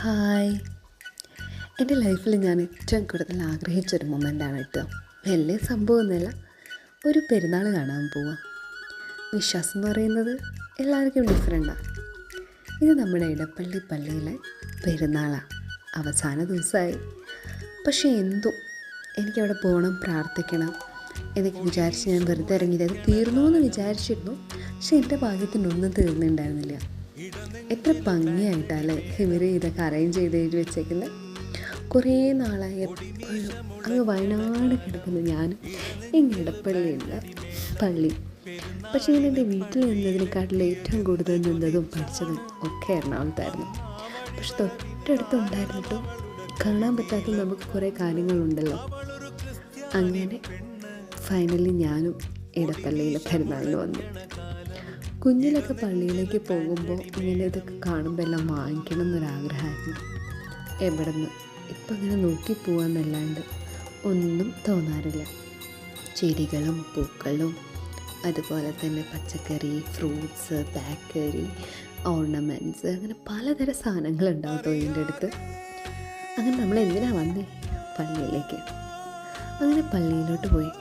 Hi. എൻ്റെ ലൈഫിൽ ഞാൻ ഏറ്റവും കൂടുതൽ ആഗ്രഹിച്ചൊരു മൊമെൻ്റാണ് കേട്ടോ. വലിയ സംഭവമൊന്നുമില്ല, ഒരു പെരുന്നാൾ കാണാൻ പോവാം. വിശ്വാസം എന്ന് പറയുന്നത് എല്ലാവർക്കും ഡിഫറെൻ്റാണ്. ഇത് നമ്മുടെ ഇടപ്പള്ളി പള്ളിയിലെ പെരുന്നാളാണ്. അവസാന ദിവസമായി. പക്ഷേ എന്തോ എനിക്കവിടെ പോകണം, പ്രാർത്ഥിക്കണം എന്നൊക്കെ വിചാരിച്ച് ഞാൻ വെറുതെ ഇറങ്ങിയത്. അത് തീർന്നു എന്ന് വിചാരിച്ചിരുന്നു, പക്ഷേ എൻ്റെ ഭാഗ്യത്തിനൊന്നും തീർന്നിട്ടുണ്ടായിരുന്നില്ല. എത്ര ഭംഗിയായിട്ടല്ലേ ഇവർ ഇതൊക്കെ അറേഞ്ച് ചെയ്ത് എഴുതി വെച്ചേക്കുന്നത്. കുറേ നാളായി എപ്പോഴും അങ്ങ് വയനാട് കിടക്കുന്നു ഞാനും ഇങ്ങനെ ഇടപ്പള്ളിയുള്ള പള്ളി. പക്ഷേ ഞാൻ എൻ്റെ വീട്ടിൽ നിന്നതിനെക്കാട്ടിൽ ഏറ്റവും കൂടുതൽ നിന്നതും പഠിച്ചതും ഒക്കെ എറണാകുളത്തായിരുന്നു. പക്ഷെ തൊട്ടടുത്തുണ്ടായിരുന്നിട്ടും കാണാൻ പറ്റാത്ത നമുക്ക് കുറേ കാര്യങ്ങളുണ്ടല്ലോ. അങ്ങനെ ഫൈനലി ഞാനും ഇടപ്പള്ളിയിലെ പെരുന്നാളിന് വന്നു. കുഞ്ഞിലൊക്കെ പള്ളിയിലേക്ക് പോകുമ്പോൾ ഇങ്ങനെ ഇതൊക്കെ കാണുമ്പോൾ എല്ലാം വാങ്ങിക്കണം എന്നൊരാഗ്രഹമായിരുന്നു. എവിടെ നിന്ന് ഇപ്പം ഇങ്ങനെ നോക്കി പോകാമെന്നല്ലാണ്ട് ഒന്നും തോന്നാറില്ല. ചെടികളും പൂക്കളും അതുപോലെ തന്നെ പച്ചക്കറി, ഫ്രൂട്ട്സ്, ബേക്കറി, ഓർണമെൻറ്റ്സ്, അങ്ങനെ പലതരം സാധനങ്ങളുണ്ടാവും കേട്ടോ ഇതിൻ്റെ അടുത്ത്. അങ്ങനെ നമ്മൾ എന്തിനാണ് വന്നേ? പള്ളിയിലേക്ക്. അങ്ങനെ പള്ളിയിലോട്ട് പോയി.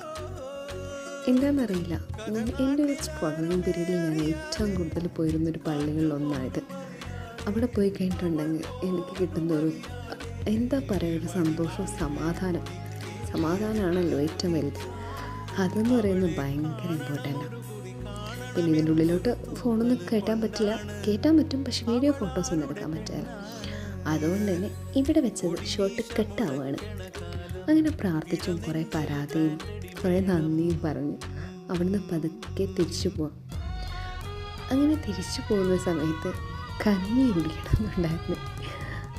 എന്താണെന്നറിയില്ല, എൻ്റെ ഒരു സ്ട്രഗ്ലിംഗ് പീരീഡിൽ ഞാൻ ഏറ്റവും കൂടുതൽ പോയിരുന്നൊരു പള്ളികളിലൊന്നായത്. അവിടെ പോയി കഴിഞ്ഞിട്ടുണ്ടെങ്കിൽ എനിക്ക് കിട്ടുന്നൊരു എന്താ പറയുക, ഒരു സന്തോഷവും സമാധാനമാണല്ലോ ഏറ്റവും വലുത്. അതെന്ന് പറയുന്നത് ഭയങ്കര ഇമ്പോർട്ടൻ്റാണ്. പിന്നെ ഇതിൻ്റെ ഉള്ളിലോട്ട് ഫോണൊന്നും കയറ്റാൻ പറ്റും, പക്ഷേ വീഡിയോ ഫോട്ടോസൊന്നും എടുക്കാൻ പറ്റില്ല. അതുകൊണ്ട് തന്നെ ഇവിടെ വെച്ചത് ഷോർട്ട് കട്ടാവുകയാണ്. അങ്ങനെ പ്രാർത്ഥിച്ചും കുറേ പരാതിയും കുറേ നന്ദിയും പറഞ്ഞ് അവിടുന്ന് പതുക്കെ തിരിച്ചു പോവാം. അങ്ങനെ തിരിച്ചു പോകുന്ന സമയത്ത് കഞ്ഞി കുടിക്കണമെന്നുണ്ടായിരുന്നു.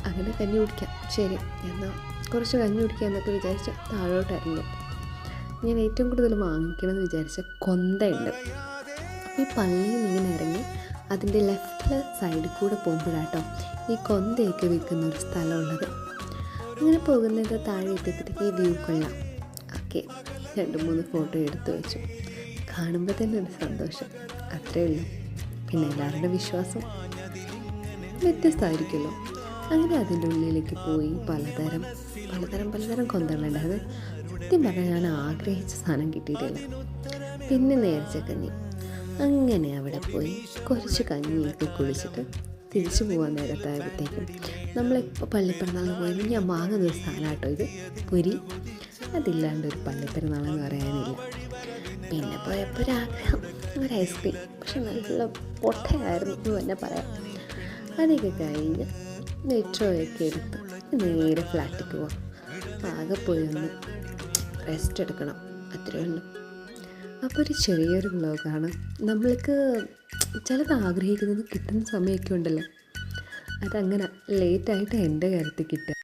അങ്ങനെ കഞ്ഞി കുടിക്കാം, ശരി എന്നാൽ കുറച്ച് കഞ്ഞി കുടിക്കാം എന്നൊക്കെ വിചാരിച്ച് താഴോട്ട് ഇറങ്ങി. ഞാൻ ഏറ്റവും കൂടുതൽ വാങ്ങിക്കണമെന്ന് വിചാരിച്ച കൊന്തയുണ്ട്. അപ്പോൾ ഈ പള്ളിയിൽ ഇങ്ങനെ ഇറങ്ങി അതിൻ്റെ ലെഫ്റ്റ് സൈഡിൽ കൂടെ പോകുമ്പോഴാട്ടോ ഈ കൊന്തയൊക്കെ വിൽക്കുന്ന ഒരു സ്ഥലമുള്ളത്. അങ്ങനെ പോകുന്നത് താഴെ എത്തിയപ്പോഴത്തേക്ക് വ്യൂ കൊള്ളാം. ഓക്കെ, 2-3 ഫോട്ടോ എടുത്തു വെച്ചു. കാണുമ്പോൾ തന്നെ ഒരു സന്തോഷം, അത്രയേ ഉള്ളൂ. പിന്നെ എല്ലാവരുടെ വിശ്വാസം വ്യത്യസ്തമായിരിക്കുമല്ലോ. അങ്ങനെ അതിൻ്റെ ഉള്ളിലേക്ക് പോയി പലതരം കൊന്തകളുണ്ടായത്. സത്യം പറഞ്ഞാൽ ഞാൻ ആഗ്രഹിച്ച സാധനം കിട്ടിയിട്ടില്ല. പിന്നെ നേർച്ചക്കഞ്ഞി. അങ്ങനെ അവിടെ പോയി കുറച്ച് കഞ്ഞിയൊക്കെ കുടിച്ചിട്ട് തിരിച്ചു പോകാൻ നേരത്തായപ്പോഴത്തേക്കും നമ്മളിപ്പോൾ പള്ളിപ്പെരുന്നാളിന് പോയി ഞാൻ വാങ്ങുന്ന ഒരു സാധനം കേട്ടോ ഇത്, പൊരി. അതില്ലാണ്ട് ഒരു പള്ളിപ്പെരുന്നാളെന്ന് പറയാനില്ല. പിന്നെ പോയപ്പോൾ ഒരാഗ്രഹം, ഒരു ഐസ്ക്രീം. പക്ഷെ നല്ല പൊട്ടയായിരുന്നു എന്ന് തന്നെ പറയാം. അതൊക്കെ കഴിഞ്ഞ് മെട്രോയൊക്കെ എടുത്ത് നേരെ ഫ്ലാറ്റിലേക്ക് പോവാം. ആകെ പോയി ഒന്ന് റെസ്റ്റ് എടുക്കണം, അത്രയേ ഉള്ളൂ. അപ്പോൾ ഒരു ചെറിയൊരു വ്ലോഗാണ്. നമ്മൾക്ക് ചിലത് ആഗ്രഹിക്കുന്നത് കിട്ടുന്ന സമയമൊക്കെ ഉണ്ടല്ലോ, അതങ്ങനെ ലേറ്റായിട്ട് എൻ്റെ കാര്യത്തിൽ കിട്ടുക.